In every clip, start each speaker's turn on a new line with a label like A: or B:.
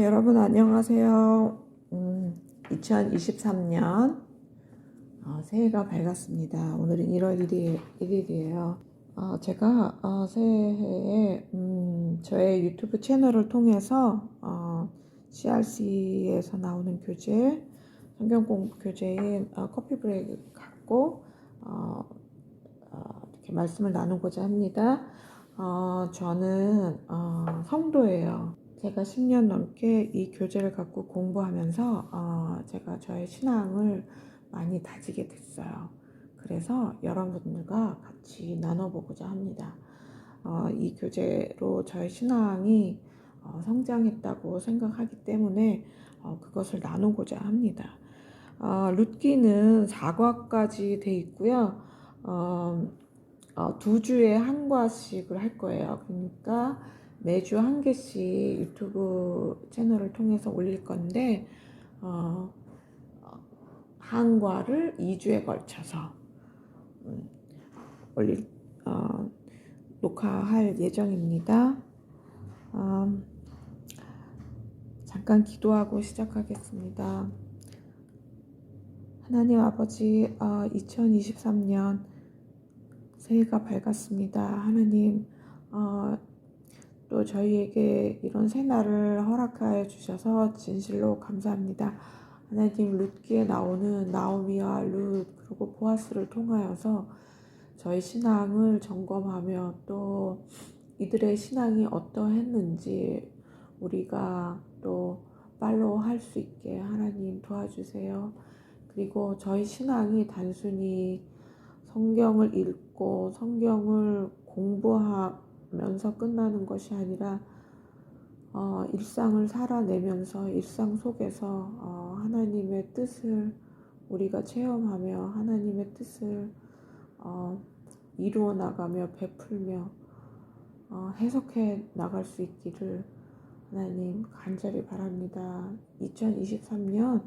A: 여러분 안녕하세요. 2023년 새해가 밝았습니다. 오늘은 1월 1일이에요. 제가 새해에 저의 유튜브 채널을 통해서 CRC에서 나오는 교재, 성경 공부 교재인 커피 브레이크 갖고 이렇게 말씀을 나누고자 합니다. 저는 성도예요. 제가 10년 넘게 이 교재를 갖고 공부하면서 제가 저의 신앙을 많이 다지게 됐어요. 그래서 여러분들과 같이 나눠보고자 합니다. 이 교재로 저의 신앙이 성장했다고 생각하기 때문에 그것을 나누고자 합니다. 룻기는 4과까지 돼 있고요. 2주에 한 과씩을 할 거예요. 그러니까 매주 한 개씩 유튜브 채널을 통해서 올릴 건데 한 과를 2주에 걸쳐서 녹화할 예정입니다. 잠깐 기도하고 시작하겠습니다. 하나님 아버지, 2023년 새해가 밝았습니다. 하나님, 또 저희에게 이런 새날을 허락하여 주셔서 진실로 감사합니다. 하나님, 룻기에 나오는 나오미와 룻 그리고 보아스를 통하여서 저희 신앙을 점검하며 또 이들의 신앙이 어떠했는지 우리가 또 팔로우 할 수 있게 하나님 도와주세요. 그리고 저희 신앙이 단순히 성경을 읽고 성경을 공부하면서 끝나는 것이 아니라 일상을 살아내면서 일상 속에서 하나님의 뜻을 우리가 체험하며 하나님의 뜻을 이루어 나가며 베풀며 해석해 나갈 수 있기를 하나님 간절히 바랍니다. 2023년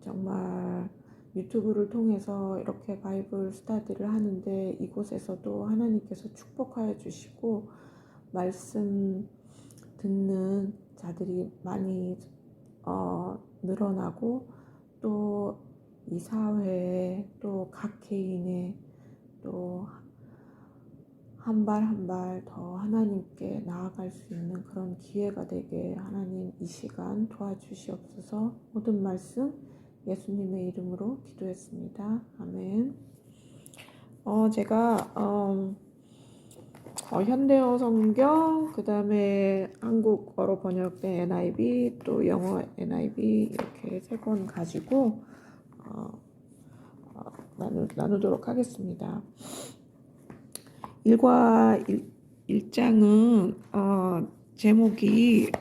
A: 정말 유튜브를 통해서 이렇게 바이블 스터디를 하는데 이곳에서도 하나님께서 축복하여 주시고 말씀 듣는 자들이 많이 늘어나고 또 이 사회에 또 각 개인의 또 한 발 한 발 더 하나님께 나아갈 수 있는 그런 기회가 되게 하나님 이 시간 도와주시옵소서. 모든 말씀 예수님의 이름으로 기도했습니다. 아멘. 제가 현대어 성경, 그 다음에 한국어로 번역된 NIV, 또 영어 NIV 이렇게 3권 가지고 나누도록 하겠습니다. 1과 1장은 제목이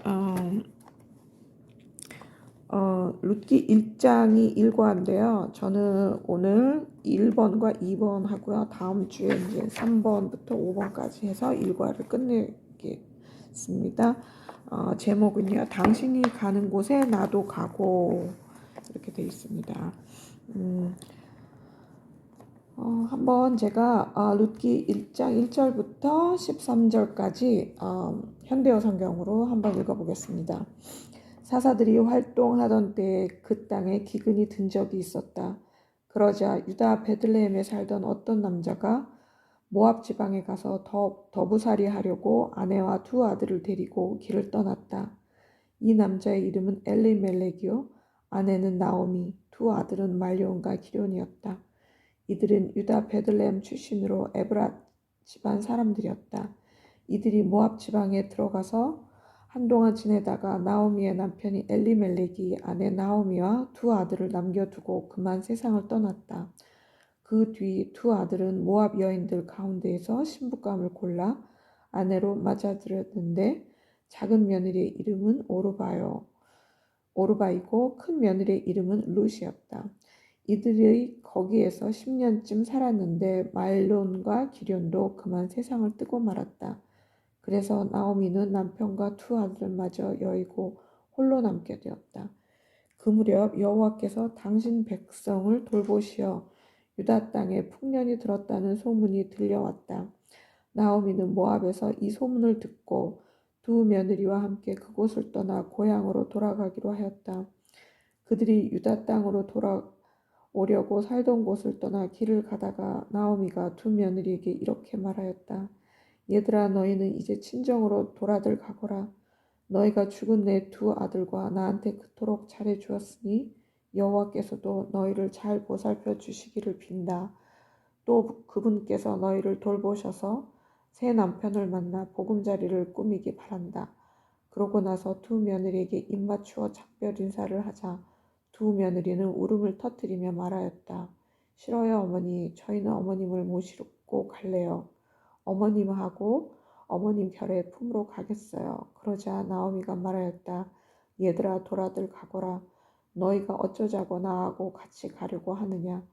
A: 룻기 1장이 1과인데요. 저는 오늘 1번과 2번 하고요. 다음 주에 이제 3번부터 5번까지 해서 1과를 끝내겠습니다. 제목은요. 당신이 가는 곳에 나도 가고 이렇게 되어 있습니다. 한번 제가 룻기 1장 1절부터 13절까지 현대어 성경으로 한번 읽어보겠습니다. 사사들이 활동하던 때에 그 땅에 기근이 든 적이 있었다. 그러자 유다 베들레헴에 살던 어떤 남자가 모압 지방에 가서 더부살이 하려고 아내와 2 아들을 데리고 길을 떠났다. 이 남자의 이름은 엘리멜렉이요 아내는 나오미, 2 아들은 말론과 기럐이었다. 이들은 유다 베들레헴 출신으로 에브라 집안 사람들이었다. 이들이 모압 지방에 들어가서 한동안 지내다가 나오미의 남편이 엘리멜렉이 아내 나오미와 2 아들을 남겨두고 그만 세상을 떠났다. 그 뒤 2 아들은 모압 여인들 가운데에서 신부감을 골라 아내로 맞아들였는데 작은 며느리의 이름은 오르바이고 큰 며느리의 이름은 룻이었다. 이들이 거기에서 10년쯤 살았는데 말론과 기럐도 그만 세상을 뜨고 말았다. 그래서 나오미는 남편과 2 아들마저 여의고 홀로 남게 되었다. 그 무렵 여호와께서 당신 백성을 돌보시어 유다 땅에 풍년이 들었다는 소문이 들려왔다. 나오미는 모압에서 이 소문을 듣고 두 며느리와 함께 그곳을 떠나 고향으로 돌아가기로 하였다. 그들이 유다 땅으로 돌아오려고 살던 곳을 떠나 길을 가다가 나오미가 두 며느리에게 이렇게 말하였다. 얘들아, 너희는 이제 친정으로 돌아들 가거라. 너희가 죽은 내 두 아들과 나한테 그토록 잘해 주었으니 여호와께서도 너희를 잘 보살펴 주시기를 빈다. 또 그분께서 너희를 돌보셔서 새 남편을 만나 보금자리를 꾸미기 바란다. 그러고 나서 두 며느리에게 입맞추어 작별 인사를 하자 두 며느리는 울음을 터뜨리며 말하였다. 싫어요, 어머니. 저희는 어머님을 모시고 갈래요. 어머님하고 어머님 곁에 품으로 가겠어요. 그러자 나오미가 말하였다. 얘들아, 돌아들 가거라. 너희가 어쩌자고 나하고 같이 가려고 하느냐.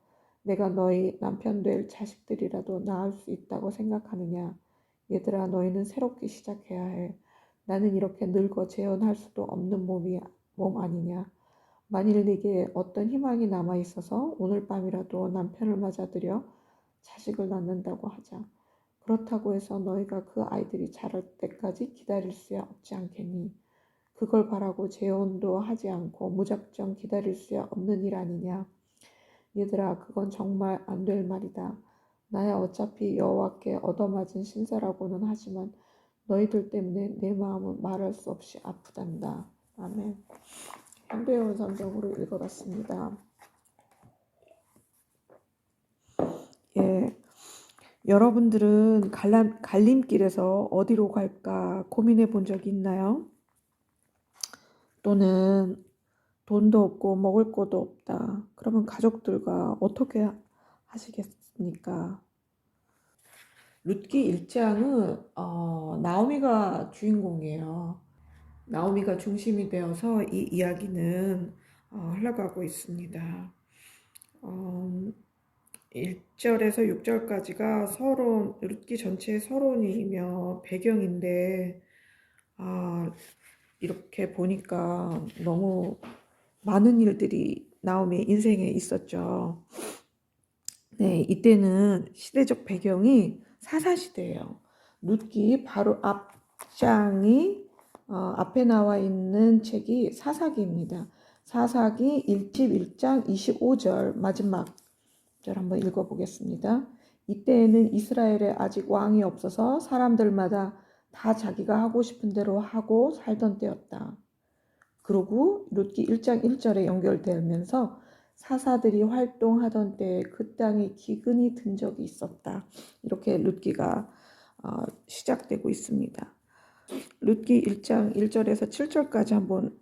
A: 내가 너희 남편 될 자식들이라도 낳을 수 있다고 생각하느냐. 얘들아, 너희는 새롭게 시작해야 해. 나는 이렇게 늙어 재혼할 수도 없는 몸 아니냐. 만일 네게 어떤 희망이 남아있어서 오늘 밤이라도 남편을 맞아들여 자식을 낳는다고 하자. 그렇다고 해서 너희가 그 아이들이 자랄 때까지 기다릴 수야 없지 않겠니? 그걸 바라고 재혼도 하지 않고 무작정 기다릴 수야 없는 일 아니냐? 얘들아, 그건 정말 안 될 말이다. 나야 어차피 여호와께 얻어맞은 신사라고는 하지만 너희들 때문에 내 마음은 말할 수 없이 아프단다. 아멘. 현대어 성경으로 읽어봤습니다. 예, 여러분들은 갈림길에서 어디로 갈까 고민해 본 적이 있나요? 또는 돈도 없고 먹을 것도 없다. 그러면 가족들과 어떻게 하시겠습니까? 룻기 1장은 나오미가 주인공이에요. 나오미가 중심이 되어서 이 이야기는 흘러가고 있습니다. 1절에서 6절까지가 서론, 룻기 전체의 서론이며 배경인데 이렇게 보니까 너무 많은 일들이 나오미의 인생에 있었죠. 네, 이때는 시대적 배경이 사사시대예요. 룻기 바로 앞장이 앞에 나와 있는 책이 사사기입니다. 사사기 1장 25절 마지막 절 한번 읽어보겠습니다. 이때에는 이스라엘에 아직 왕이 없어서 사람들마다 다 자기가 하고 싶은 대로 하고 살던 때였다. 그리고 룻기 1장 1절에 연결되면서 사사들이 활동하던 때에 그 땅에 기근이 든 적이 있었다. 이렇게 룻기가 시작되고 있습니다. 룻기 1장 1절에서 7절까지 한번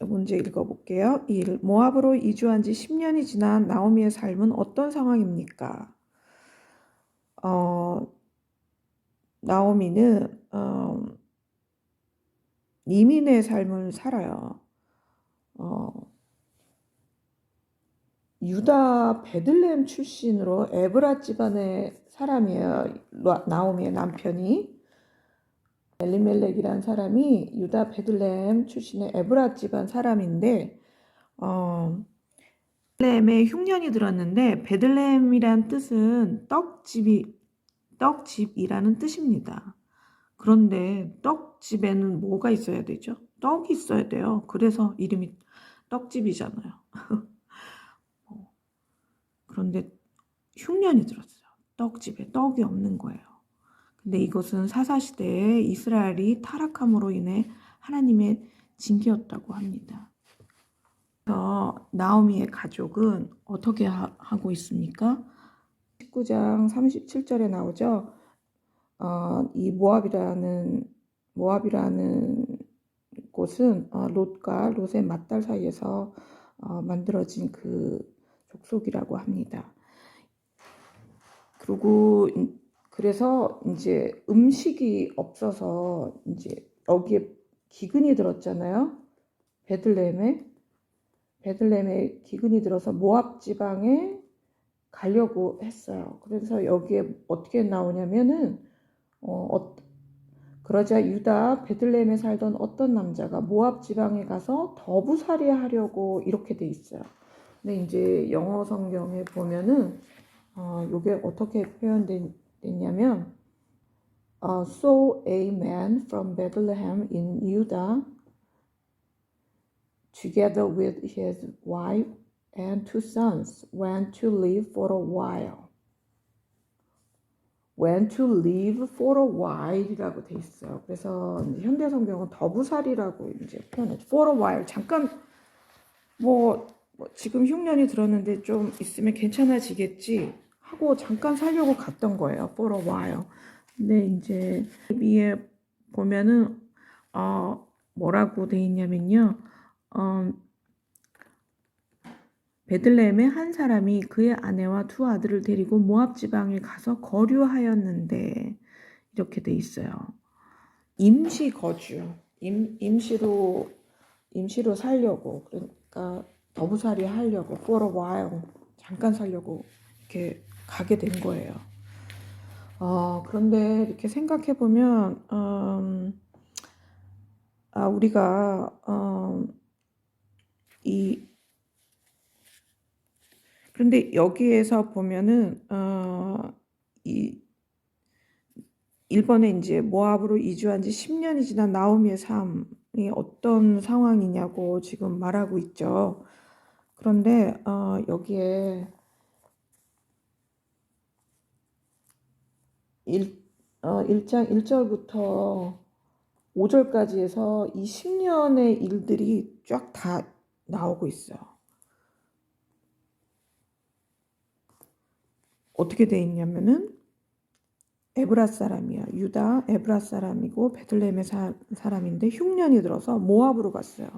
A: 문제 읽어볼게요. 1. 모압으로 이주한 지 10년이 지난 나오미의 삶은 어떤 상황입니까? 나오미는 이민의 삶을 살아요. 유다 베들레헴 출신으로 에브라 집안의 사람이에요. 나오미의 남편이. 엘리멜렉이라는 사람이 유다 베들레헴 출신의 에브라 집안 사람인데 베들레헴에 흉년이 들었는데 베들레헴이란 뜻은 떡집이라는 뜻입니다. 그런데 떡집에는 뭐가 있어야 되죠? 떡이 있어야 돼요. 그래서 이름이 떡집이잖아요. 그런데 흉년이 들었어요. 떡집에 떡이 없는 거예요. 근데 이것은 사사시대에 이스라엘이 타락함으로 인해 하나님의 징계였다고 합니다. 그래서 나오미의 가족은 어떻게 하고 있습니까? 19장 37절에 나오죠. 이 모압이라는 곳은 롯과 롯의 맏딸 사이에서 만들어진 그 족속이라고 합니다. 그래서 이제 음식이 없어서 이제 여기에 기근이 들었잖아요. 베들레헴에 기근이 들어서 모압 지방에 가려고 했어요. 그래서 여기에 어떻게 나오냐면은 그러자 유다 베들레헴에 살던 어떤 남자가 모압 지방에 가서 더부살이 하려고 이렇게 돼 있어요. 근데 이제 영어 성경에 보면은 이게 어떻게 표현됐냐면 So a man from Bethlehem in Judah, together with his wife and 2 sons, went to live for a while. Went to live for a while이라고 돼 있어요. 그래서 현대 성경은 더부살이라고 이제 표현해. For a while, 잠깐 뭐 지금 흉년이 들었는데 좀 있으면 괜찮아지겠지 하고 잠깐 살려고 갔던 거예요. For a while. 근데 이제 위에 보면은 뭐라고 돼 있냐면요. 베들레헴의 한 사람이 그의 아내와 2아들을 데리고 모압 지방에 가서 거류하였는데 이렇게 돼 있어요. 임시 거주, 임시로 살려고, 그러니까 더부살이 하려고 for a while 잠깐 살려고 이렇게 가게 된 거예요. 그런데 이렇게 생각해 보면 우리가 그런데 여기에서 보면은 이 1번에 이제 모압으로 이주한 지 10년이 지난 나오미의 삶이 어떤 상황이냐고 지금 말하고 있죠. 그런데 여기에 1장 1절부터 5절까지 해서 이 10년의 일들이 쫙 다 나오고 있어요. 어떻게 돼 있냐면은 에브라 사람이야. 유다 에브라 사람이고 베들레헴의 사람인데 흉년이 들어서 모압으로 갔어요.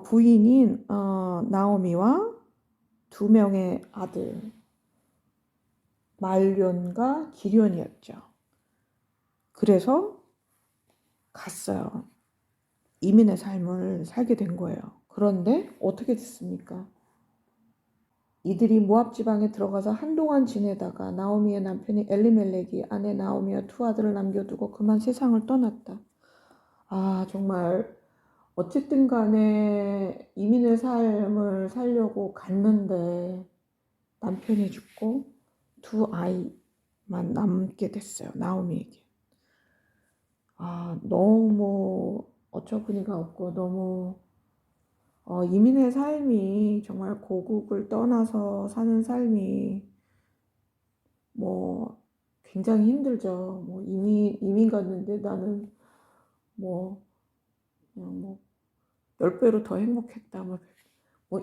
A: 부인인 나오미와 2명의 아들 말론과 기련이었죠. 그래서 갔어요. 이민의 삶을 살게 된 거예요. 그런데 어떻게 됐습니까? 이들이 모압 지방에 들어가서 한동안 지내다가 나오미의 남편이 엘리멜렉이 아내 나오미와 2아들을 남겨두고 그만 세상을 떠났다. 정말 어쨌든 간에 이민의 삶을 살려고 갔는데 남편이 죽고 2아이만 남게 됐어요. 나오미에게. 너무 어처구니가 없고 너무 이민의 삶이 정말 고국을 떠나서 사는 삶이 뭐 굉장히 힘들죠. 뭐 이민 갔는데 나는 뭐 그냥 뭐 10배로 더 행복했다. 뭐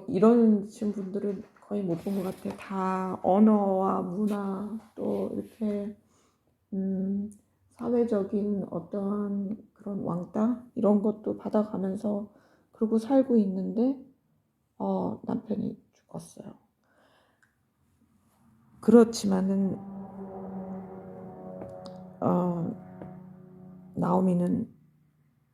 A: 이런 분들은 거의 못 본 것 같아. 다 언어와 문화 또 이렇게 사회적인 어떠한 그런 왕따 이런 것도 받아가면서 그러고 살고 있는데 남편이 죽었어요. 그렇지만은 나오미는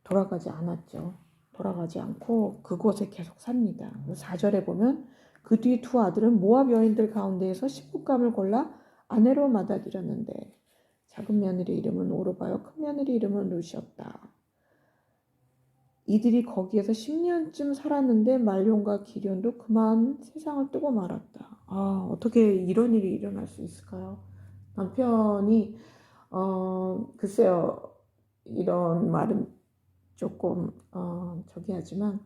A: 돌아가지 않았죠. 돌아가지 않고 그곳에 계속 삽니다. 4절에 보면 그 뒤 2아들은 모압 여인들 가운데에서 신부감을 골라 아내로 맞아들였는데 작은 며느리 이름은 오르바요 큰 며느리 이름은 루시였다. 이들이 거기에서 10년쯤 살았는데 말론과 기련도 그만 세상을 뜨고 말았다. 어떻게 이런 일이 일어날 수 있을까요? 남편이 글쎄요, 이런 말은 조금 저기 하지만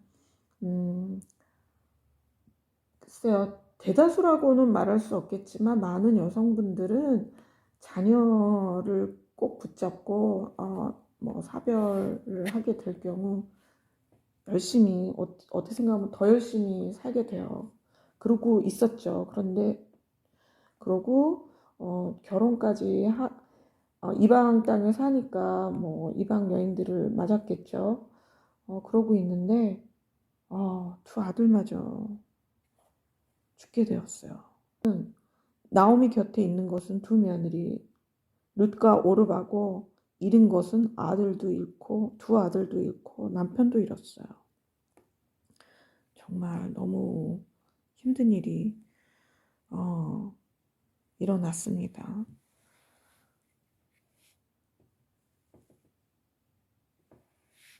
A: 글쎄요, 대다수라고는 말할 수 없겠지만 많은 여성분들은 자녀를 꼭 붙잡고 뭐 사별을 하게 될 경우 열심히 어떻게 생각하면 더 열심히 살게 돼요. 그러고 있었죠. 그런데 그러고 결혼까지 이방 땅에 사니까 뭐 이방 여인들을 맞았겠죠. 그러고 있는데 2아들마저 죽게 되었어요. 나오미 곁에 있는 것은 2며느리 룻과 오르바고 잃은 것은 아들도 잃고 2아들도 잃고 남편도 잃었어요. 정말 너무 힘든 일이 일어났습니다.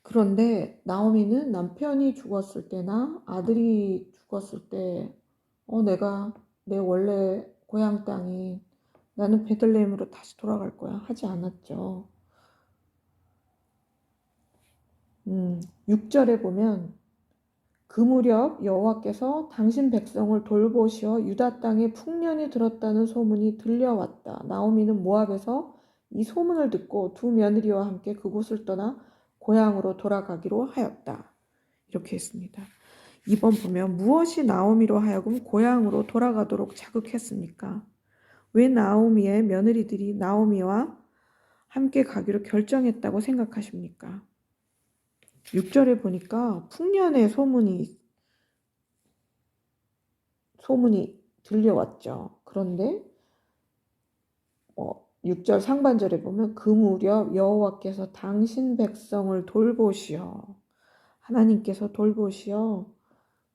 A: 그런데 나오미는 남편이 죽었을 때나 아들이 죽었을 때 내가 내 원래 고향 땅인 나는 베들레헴으로 다시 돌아갈 거야. 하지 않았죠. 6절에 보면 그 무렵 여호와께서 당신 백성을 돌보시어 유다 땅에 풍년이 들었다는 소문이 들려왔다. 나오미는 모압에서 이 소문을 듣고 두 며느리와 함께 그곳을 떠나 고향으로 돌아가기로 하였다. 이렇게 했습니다. 이번 보면 무엇이 나오미로 하여금 고향으로 돌아가도록 자극했습니까? 왜 나오미의 며느리들이 나오미와 함께 가기로 결정했다고 생각하십니까? 6절에 보니까 풍년의 소문이 들려왔죠. 그런데 6절 상반절에 보면 그 무렵 여호와께서 당신 백성을 돌보시어 하나님께서 돌보시어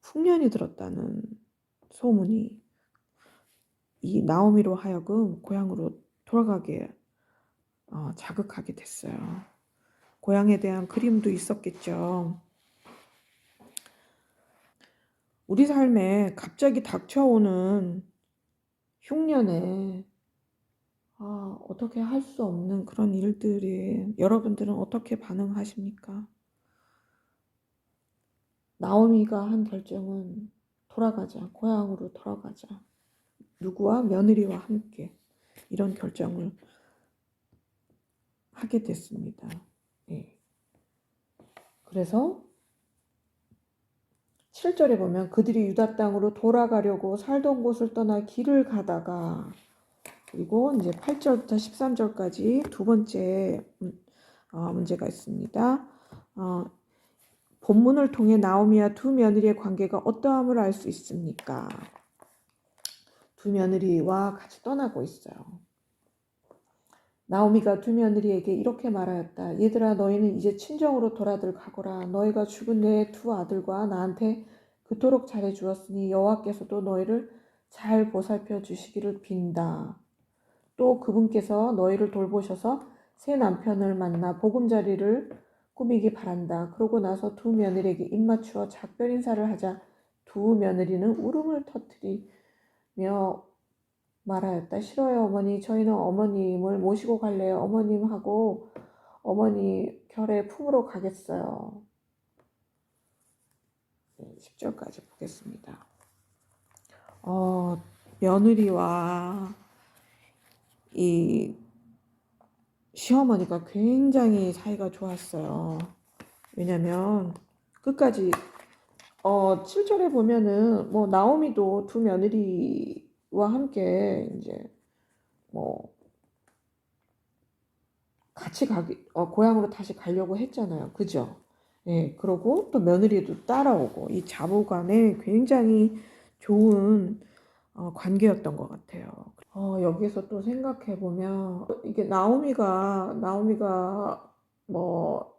A: 풍년이 들었다는 소문이 이 나오미로 하여금 고향으로 돌아가게 자극하게 됐어요. 고향에 대한 그림도 있었겠죠. 우리 삶에 갑자기 닥쳐오는 흉년에 어떻게 할 수 없는 그런 일들이 여러분들은 어떻게 반응하십니까? 나오미가 한 결정은 돌아가자, 고향으로 돌아가자. 누구와? 며느리와 함께 이런 결정을 하게 됐습니다. 예. 그래서 7절에 보면 그들이 유다 땅으로 돌아가려고 살던 곳을 떠나 길을 가다가 그리고 이제 8절부터 13절까지 두 번째 문제가 있습니다. 본문을 통해 나오미와 두 며느리의 관계가 어떠함을 알 수 있습니까? 두 며느리와 같이 떠나고 있어요. 나오미가 두 며느리에게 이렇게 말하였다. 얘들아 너희는 이제 친정으로 돌아들 가거라. 너희가 죽은 내 두 아들과 나한테 그토록 잘해 주었으니 여호와께서도 너희를 잘 보살펴 주시기를 빈다. 또 그분께서 너희를 돌보셔서 새 남편을 만나 보금자리를 꾸미기 바란다. 그러고 나서 두 며느리에게 입맞추어 작별 인사를 하자 두 며느리는 울음을 터뜨리며 말하였다. 싫어요 어머니. 저희는 어머님을 모시고 갈래요. 어머님하고 어머니 결에 품으로 가겠어요. 10절까지 보겠습니다. 며느리와 이 시어머니가 굉장히 사이가 좋았어요. 왜냐면 끝까지 7절에 보면은 뭐 나오미도 두 며느리와 함께 이제 뭐 같이 고향으로 다시 가려고 했잖아요. 그죠? 예, 그러고 또 며느리도 따라오고 이 자부간에 굉장히 좋은 관계였던 것 같아요. 여기서 또 생각해 보면 이게 나오미가 뭐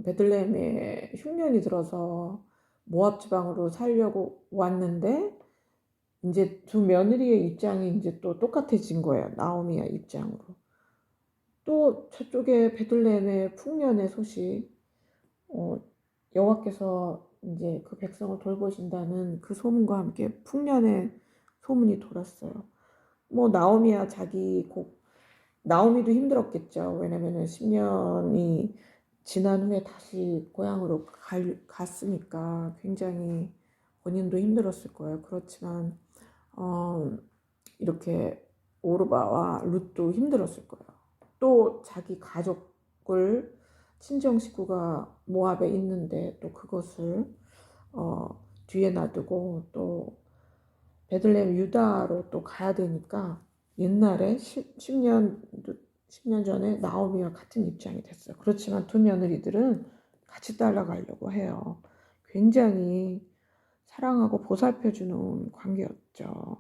A: 베들레헴에 흉년이 들어서 모압 지방으로 살려고 왔는데 이제 두 며느리의 입장이 이제 또 똑같아진 거예요. 나오미의 입장으로. 또 저쪽에 베들레헴의 풍년의 소식, 여호와께서 이제 그 백성을 돌보신다는 그 소문과 함께 풍년의 소문이 돌았어요. 뭐 나오미도 힘들었겠죠. 왜냐면은 10년이 지난 후에 다시 고향으로 갔으니까 굉장히 본인도 힘들었을 거예요. 그렇지만 이렇게 오르바와 룻도 힘들었을 거예요. 또 자기 가족을 친정 식구가 모압에 있는데 또 그것을 뒤에 놔두고 또 베들레헴 유다로 또 가야 되니까 옛날에 10년 전에 나오미와 같은 입장이 됐어요. 그렇지만 두 며느리들은 같이 따라가려고 해요. 굉장히 사랑하고 보살펴주는 관계였죠.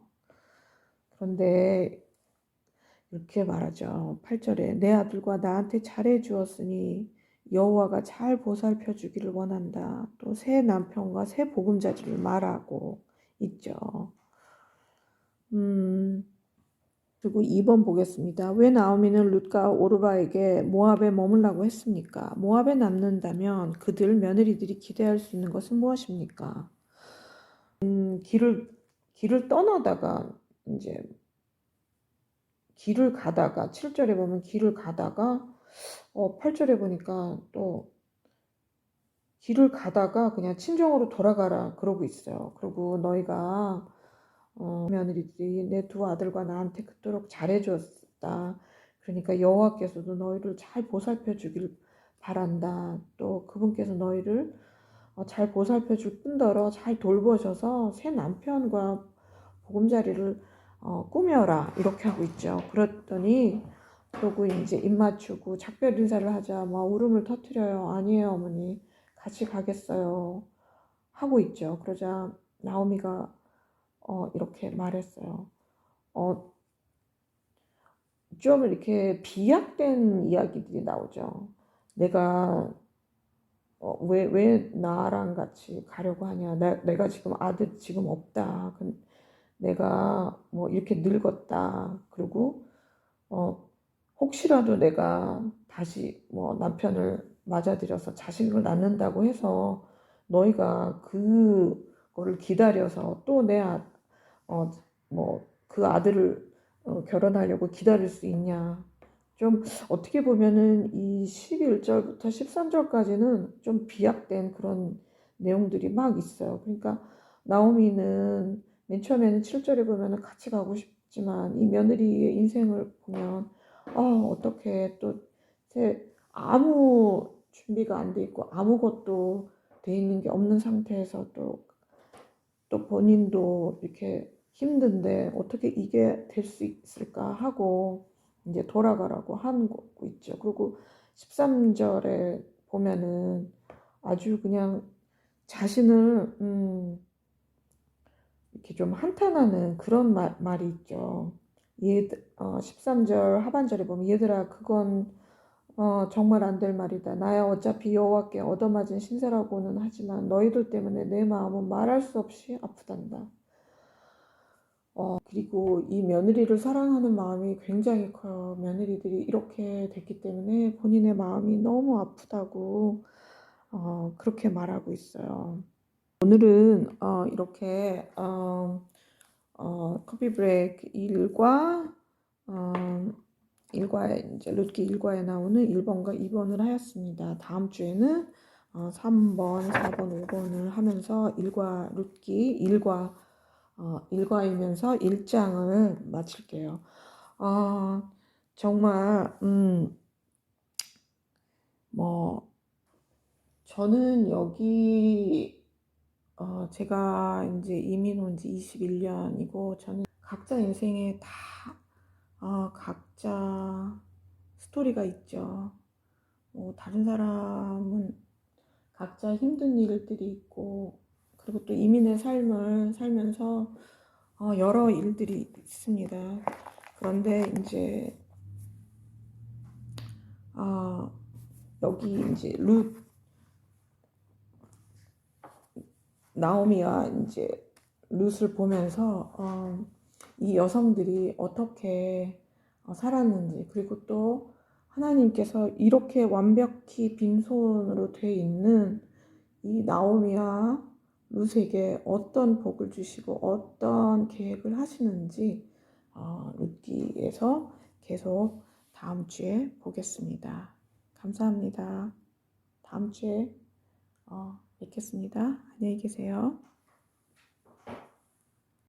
A: 그런데 이렇게 말하죠. 8절에 내 아들과 나한테 잘해 주었으니 여호와가 잘 보살펴 주기를 원한다. 또 새 남편과 새 보금자리를 말하고 있죠. 그리고 2번 보겠습니다. 왜 나오미는 룻과 오르바에게 모압에 머물라고 했습니까? 모압에 남는다면 그들 며느리들이 기대할 수 있는 것은 무엇입니까? 길을 떠나다가 이제 길을 가다가 7절에 보면 길을 가다가 8절에 보니까 또 길을 가다가 그냥 친정으로 돌아가라 그러고 있어요. 그리고 너희가 며느리들이 내 두 아들과 나한테 그토록 잘해주었다. 그러니까 여호와께서도 너희를 잘 보살펴 주길 바란다. 또 그분께서 너희를 잘 보살펴 줄 뿐더러 잘 돌보셔서 새 남편과 보금자리를 꾸며라 이렇게 하고 있죠. 그랬더니 그러고 이제 입 맞추고 작별 인사를 하자 막 울음을 터뜨려요. 아니에요 어머니 같이 가겠어요 하고 있죠. 그러자 나오미가 이렇게 말했어요. 좀 이렇게 비약된 이야기들이 나오죠. 내가 왜 나랑 같이 가려고 하냐. 내가 지금 아들 지금 없다. 내가 뭐 이렇게 늙었다. 그리고 혹시라도 내가 다시 뭐 남편을 맞아들여서 자식을 낳는다고 해서 너희가 그거를 기다려서 또 뭐 그 아들을 결혼하려고 기다릴 수 있냐. 좀 어떻게 보면은 이 11절부터 13절까지는 좀 비약된 그런 내용들이 막 있어요. 그러니까 나오미는 맨 처음에는 7절에 보면은 같이 가고 싶지만 이 며느리의 인생을 보면 어떻게 또 아무 준비가 안 돼 있고 아무것도 돼 있는 게 없는 상태에서 또 본인도 이렇게 힘든데 어떻게 이게 될 수 있을까 하고 이제 돌아가라고 하고 있죠. 그리고 13절에 보면은 아주 그냥 자신을 이렇게 좀 한탄하는 그런 말이 있죠. 13절 하반절에 보면 얘들아 그건 정말 안 될 말이다. 나야 어차피 여호와께 얻어맞은 신세라고는 하지만 너희들 때문에 내 마음은 말할 수 없이 아프단다. 그리고 이 며느리를 사랑하는 마음이 굉장히 커요. 며느리들이 이렇게 됐기 때문에 본인의 마음이 너무 아프다고 그렇게 말하고 있어요. 오늘은 이렇게 커피 브레이크 1과 이제 룻기 1과에 나오는 1번과 2번을 하였습니다. 다음 주에는 3번, 4번, 5번을 하면서 룻기 1과이면서 1장을 마칠게요. 정말 뭐 저는 여기 제가 이제 이민 온 지 21년이고 저는 각자 인생에 다 각자 스토리가 있죠. 다른 사람은 각자 힘든 일들이 있고 그리고 또 이민의 삶을 살면서 여러 일들이 있습니다. 그런데 이제 여기 이제 나오미가 이제 룻을 보면서 이 여성들이 어떻게 살았는지 그리고 또 하나님께서 이렇게 완벽히 빈손으로 돼 있는 이 나오미와 룻에게 어떤 복을 주시고 어떤 계획을 하시는지 룻기에서 계속 다음 주에 보겠습니다. 감사합니다. 다음 주에 뵙겠습니다. 안녕히 계세요.